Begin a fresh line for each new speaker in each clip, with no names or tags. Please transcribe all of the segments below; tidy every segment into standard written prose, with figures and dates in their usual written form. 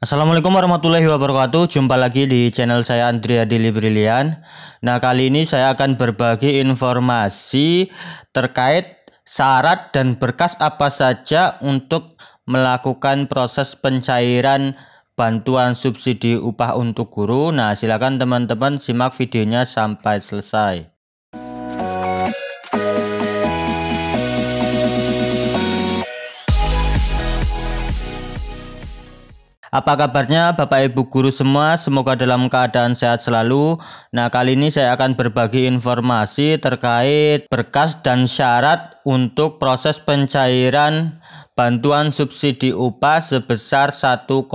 Assalamualaikum warahmatullahi wabarakatuh. Jumpa lagi di channel saya Andrea Dili Brilian. Nah, kali ini saya akan berbagi informasi terkait syarat dan berkas apa saja untuk melakukan proses pencairan bantuan subsidi upah untuk guru. Nah, silakan teman-teman simak videonya sampai selesai. Apa kabarnya Bapak Ibu guru semua? Semoga dalam keadaan sehat selalu. Nah, kali ini saya akan berbagi informasi terkait berkas dan syarat untuk proses pencairan bantuan subsidi upah sebesar 1,8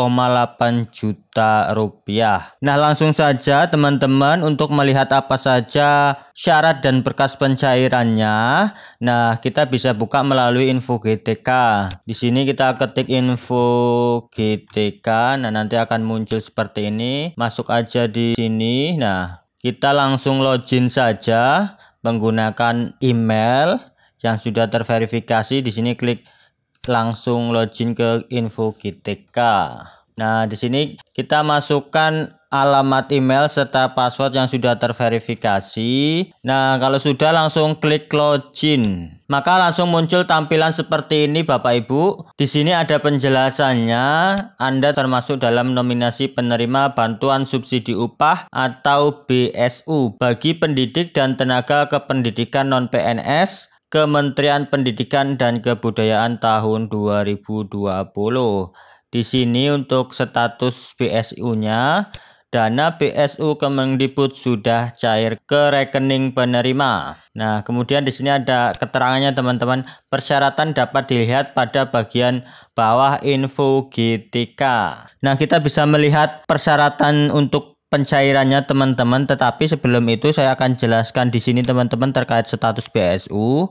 juta rupiah. Nah, langsung saja teman-teman untuk melihat apa saja syarat dan berkas pencairannya. Nah, kita bisa buka melalui info GTK. Di sini kita ketik info GTK. Nah, nanti akan muncul seperti ini. Masuk aja di sini. Nah, kita langsung login saja menggunakan email yang sudah terverifikasi. Di sini klik langsung login ke info GTK. Nah, di sini kita masukkan alamat email serta password yang sudah terverifikasi. Nah, kalau sudah langsung klik login. Maka langsung muncul tampilan seperti ini Bapak Ibu. Di sini ada penjelasannya. Anda termasuk dalam nominasi penerima bantuan subsidi upah atau BSU bagi pendidik dan tenaga kependidikan non-PNS Kementerian Pendidikan dan Kebudayaan tahun 2020. Di sini untuk status BSU-nya, dana BSU Kemendikbud sudah cair ke rekening penerima. Nah, kemudian di sini ada keterangannya teman-teman. Persyaratan dapat dilihat pada bagian bawah info GTK. Nah, kita bisa melihat persyaratan untuk pencairannya teman-teman, tetapi sebelum itu saya akan jelaskan di sini teman-teman terkait status BSU.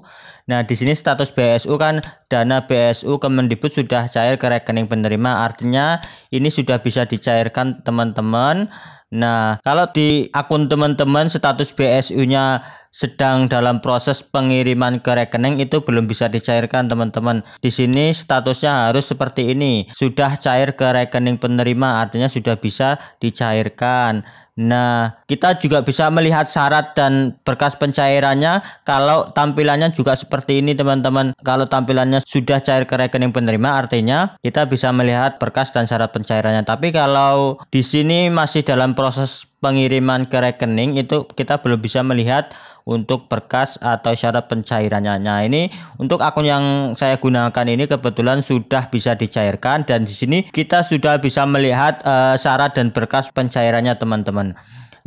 Nah, di sini status BSU kan dana BSU Kemendikbud sudah cair ke rekening penerima, artinya ini sudah bisa dicairkan teman-teman. Nah, kalau di akun teman-teman status BSU-nya sedang dalam proses pengiriman ke rekening, itu belum bisa dicairkan teman-teman. Di sini statusnya harus seperti ini, sudah cair ke rekening penerima, artinya sudah bisa dicairkan. Nah, kita juga bisa melihat syarat dan berkas pencairannya kalau tampilannya juga seperti ini teman-teman. Kalau tampilannya sudah cair ke rekening penerima, artinya kita bisa melihat berkas dan syarat pencairannya. Tapi kalau di sini masih dalam proses pengiriman ke rekening, itu kita belum bisa melihat untuk berkas atau syarat pencairannya. Nah, ini untuk akun yang saya gunakan ini kebetulan sudah bisa dicairkan, dan di sini kita sudah bisa melihat syarat dan berkas pencairannya teman-teman.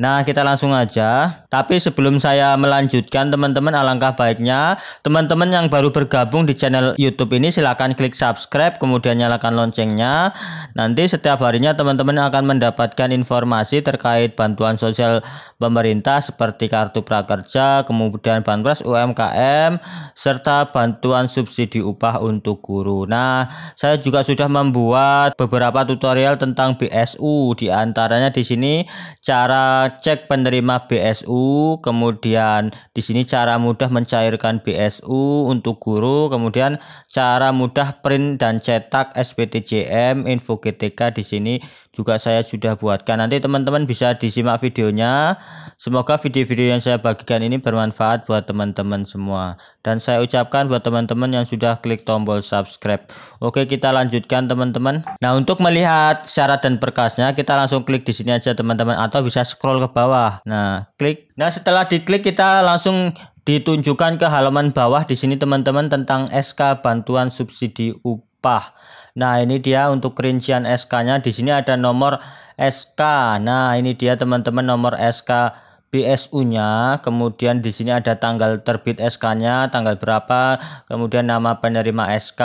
Nah, kita langsung aja. Tapi sebelum saya melanjutkan teman-teman, alangkah baiknya teman-teman yang baru bergabung di channel YouTube ini silahkan klik subscribe, kemudian nyalakan loncengnya. Nanti setiap harinya teman-teman akan mendapatkan informasi terkait bantuan sosial pemerintah seperti kartu prakerja, kemudian banpres UMKM, serta bantuan subsidi upah untuk guru. Nah, saya juga sudah membuat beberapa tutorial tentang BSU, di antaranya di sini cara cek penerima BSU, kemudian di sini cara mudah mencairkan BSU untuk guru, kemudian cara mudah print dan cetak SPTJM, info GTK di sini juga saya sudah buatkan. Nanti teman-teman bisa disimak videonya. Semoga video-video yang saya bagikan ini bermanfaat buat teman-teman semua. Dan saya ucapkan buat teman-teman yang sudah klik tombol subscribe. Oke, kita lanjutkan teman-teman. Nah, untuk melihat syarat dan berkasnya kita langsung klik di sini aja teman-teman, atau bisa scroll ke bawah. Nah, klik. Nah, setelah diklik kita langsung ditunjukkan ke halaman bawah di sini teman-teman tentang SK bantuan subsidi upah. Nah, ini dia untuk rincian SK-nya. Di sini ada nomor SK. Nah, ini dia teman-teman nomor SK BSU-nya. Kemudian di sini ada tanggal terbit SK-nya, tanggal berapa, kemudian nama penerima SK,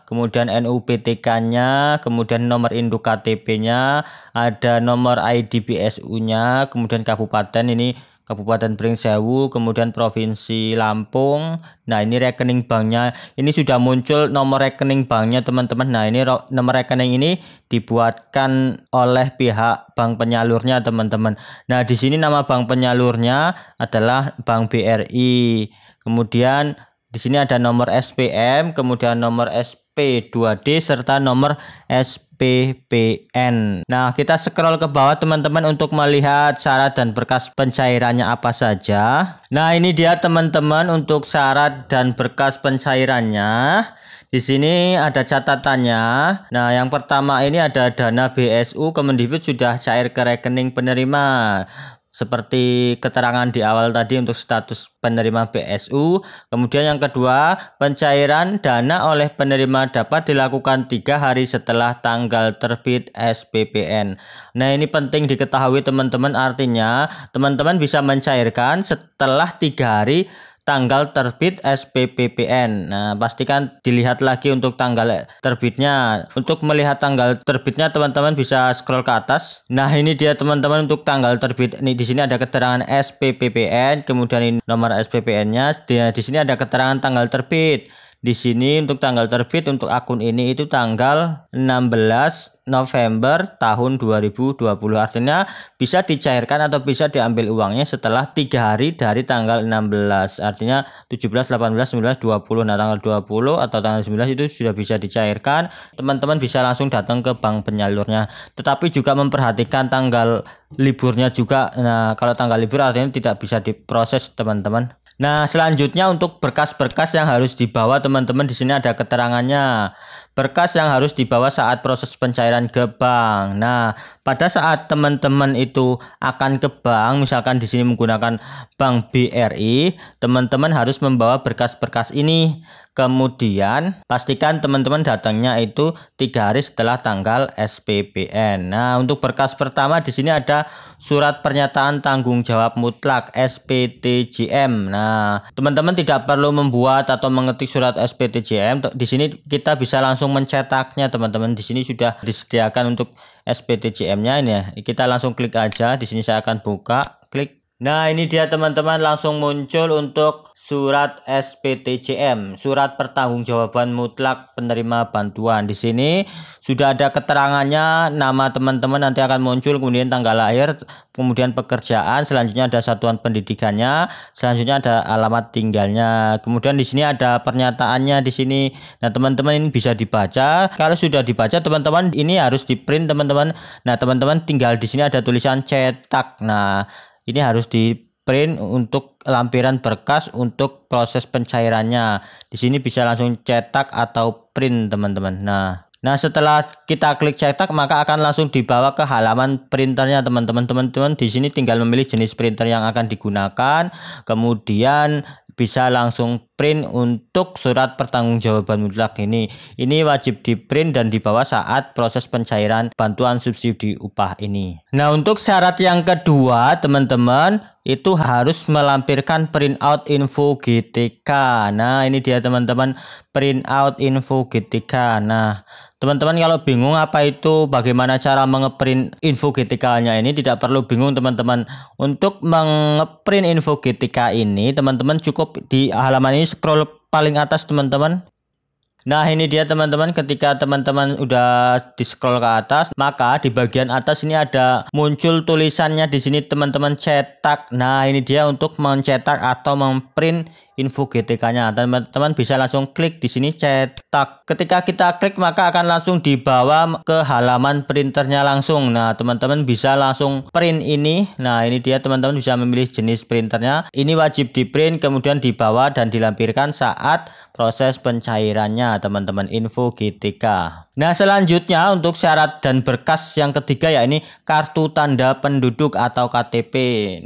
kemudian NUPTK-nya, kemudian nomor induk KTP-nya, ada nomor ID BSU-nya, kemudian kabupaten ini Kabupaten Pringsewu, kemudian Provinsi Lampung. Nah, ini rekening banknya. Ini sudah muncul nomor rekening banknya teman-teman. Nah, ini nomor rekening ini dibuatkan oleh pihak bank penyalurnya teman-teman. Nah, di sini nama bank penyalurnya adalah Bank BRI. Kemudian Di sini ada nomor SPM, kemudian nomor SP2D serta nomor SPPN. Nah, kita scroll ke bawah teman-teman untuk melihat syarat dan berkas pencairannya apa saja. Nah, ini dia teman-teman untuk syarat dan berkas pencairannya. Di sini ada catatannya. Nah, yang pertama ini ada dana BSU Kemendikbud sudah cair ke rekening penerima. Seperti keterangan di awal tadi untuk status penerima BSU. Kemudian yang kedua, pencairan dana oleh penerima dapat dilakukan 3 hari setelah tanggal terbit SPPN. Nah, ini penting diketahui teman-teman, artinya teman-teman bisa mencairkan setelah 3 hari tanggal terbit SPPPN. Nah, pastikan dilihat lagi untuk tanggal terbitnya. Untuk melihat tanggal terbitnya teman-teman bisa scroll ke atas. Nah, ini dia teman-teman untuk tanggal terbit. Ini di sini ada keterangan SPPPN, kemudian ini nomor SPPN-nya. Di sini ada keterangan tanggal terbit. Di sini untuk tanggal terbit untuk akun ini itu tanggal 16 November tahun 2020. Artinya bisa dicairkan atau bisa diambil uangnya setelah 3 hari dari tanggal 16. Artinya 17, 18, 19, 20. Nah, tanggal 20 atau tanggal 19 itu sudah bisa dicairkan. Teman-teman bisa langsung datang ke bank penyalurnya. Tetapi juga memperhatikan tanggal liburnya juga. Nah, kalau tanggal libur artinya tidak bisa diproses teman-teman. Nah, selanjutnya untuk berkas-berkas yang harus dibawa teman-teman, di sini ada keterangannya. Berkas yang harus dibawa saat proses pencairan ke bank. Nah, pada saat teman-teman itu akan ke bank, misalkan di sini menggunakan Bank BRI, teman-teman harus membawa berkas-berkas ini. Kemudian pastikan teman-teman datangnya itu 3 hari setelah tanggal SPPN. Nah, untuk berkas pertama di sini ada surat pernyataan tanggung jawab mutlak SPTJM. Nah, teman-teman tidak perlu membuat atau mengetik surat SPTJM. Di sini kita bisa langsung mencetaknya teman-teman. Di sini sudah disediakan untuk SPTJM-nya ini ya. Kita langsung klik aja. Di sini saya akan buka, klik. Nah, ini dia teman-teman, langsung muncul untuk surat SPTJM, surat pertanggungjawaban mutlak penerima bantuan. Di sini sudah ada keterangannya, nama teman-teman nanti akan muncul, kemudian tanggal lahir, kemudian pekerjaan, selanjutnya ada satuan pendidikannya, selanjutnya ada alamat tinggalnya. Kemudian di sini ada pernyataannya di sini. Nah, teman-teman ini bisa dibaca. Kalau sudah dibaca, teman-teman ini harus di-print teman-teman. Nah, teman-teman tinggal di sini ada tulisan cetak. Nah, ini harus di print untuk lampiran berkas untuk proses pencairannya. Di sini bisa langsung cetak atau print teman-teman. Nah, setelah kita klik cetak maka akan langsung dibawa ke halaman printernya teman-teman. Teman-teman di sini tinggal memilih jenis printer yang akan digunakan. Kemudian bisa langsung print untuk surat pertanggungjawaban mutlak ini. Ini wajib di print dan dibawa saat proses pencairan bantuan subsidi upah ini. Nah, untuk syarat yang kedua teman-teman itu harus melampirkan print out info GTK. Nah, ini dia teman-teman, print out info GTK. Nah, teman-teman kalau bingung apa itu, bagaimana cara mengeprint info GTK-nya ini, tidak perlu bingung teman-teman. Untuk mengeprint info GTK ini, teman-teman cukup di halaman ini scroll paling atas teman-teman. Nah, ini dia teman-teman, ketika teman-teman udah di scroll ke atas, maka di bagian atas ini ada muncul tulisannya di sini teman-teman, cetak. Nah, ini dia untuk mencetak atau memprint info GTK-nya. Teman-teman bisa langsung klik di sini cetak. Ketika kita klik maka akan langsung dibawa ke halaman printernya langsung. Nah, teman-teman bisa langsung print ini. Nah, ini dia teman-teman bisa memilih jenis printernya. Ini wajib di print kemudian dibawa dan dilampirkan saat proses pencairannya teman-teman, info GTK. Nah, selanjutnya untuk syarat dan berkas yang ketiga ya ini kartu tanda penduduk atau KTP.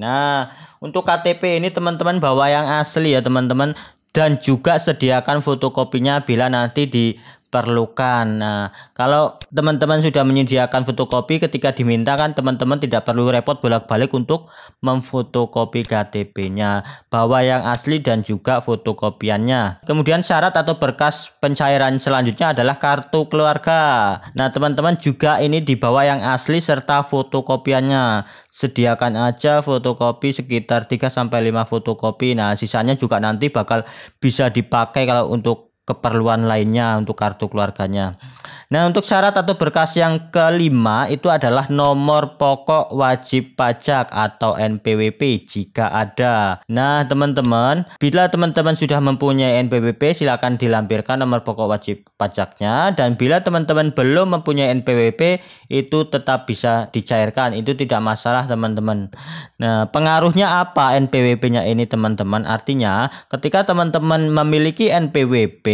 Nah, untuk KTP ini teman-teman bawa yang asli ya teman-teman, dan juga sediakan fotokopinya bila nanti diperlukan. Nah, kalau teman-teman sudah menyediakan fotokopi, ketika diminta kan teman-teman tidak perlu repot bolak-balik untuk memfotokopi KTP-nya. Bawa yang asli dan juga fotokopiannya. Kemudian syarat atau berkas pencairan selanjutnya adalah kartu keluarga. Nah, teman-teman juga ini dibawa yang asli serta fotokopiannya. Sediakan aja fotokopi sekitar 3-5 fotokopi. Nah, sisanya juga nanti bakal bisa dipakai kalau untuk keperluan lainnya untuk kartu keluarganya. Nah, untuk syarat atau berkas yang kelima itu adalah nomor pokok wajib pajak atau NPWP jika ada. Nah, teman-teman, bila teman-teman sudah mempunyai NPWP, silakan dilampirkan nomor pokok wajib pajaknya, dan bila teman-teman belum mempunyai NPWP, itu tetap bisa dicairkan. Itu tidak masalah, teman-teman. Nah, pengaruhnya apa NPWP-nya ini, teman-teman? Artinya, ketika teman-teman memiliki NPWP,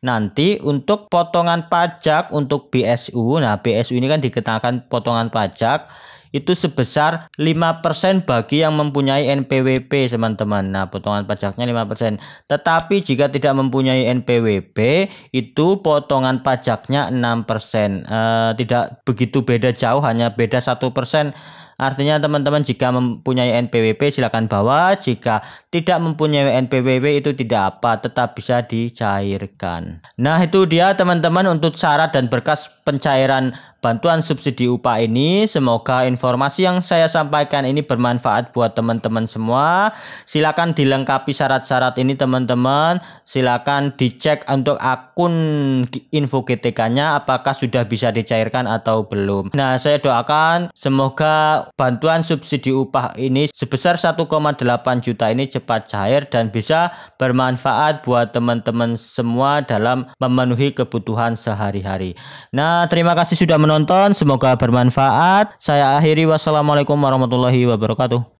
nanti untuk potongan pajak untuk BSU, nah BSU ini kan dikenakan potongan pajak itu sebesar 5% bagi yang mempunyai NPWP, teman-teman. Nah, potongan pajaknya 5%. Tetapi jika tidak mempunyai NPWP, itu potongan pajaknya 6%. Tidak begitu beda jauh, hanya beda 1%. Artinya teman-teman jika mempunyai NPWP silakan bawa, jika tidak mempunyai NPWP itu tidak apa, tetap bisa dicairkan. Nah, itu dia teman-teman untuk syarat dan berkas pencairan bantuan subsidi upah ini. Semoga informasi yang saya sampaikan ini bermanfaat buat teman-teman semua. Silakan dilengkapi syarat-syarat ini, teman-teman. Silakan dicek untuk akun info GTK-nya apakah sudah bisa dicairkan atau belum. Nah, saya doakan semoga bantuan subsidi upah ini sebesar 1,8 juta ini cepat cair dan bisa bermanfaat buat teman-teman semua dalam memenuhi kebutuhan sehari-hari. Nah, terima kasih sudah menonton, semoga bermanfaat. Saya akhiri, wassalamualaikum warahmatullahi wabarakatuh.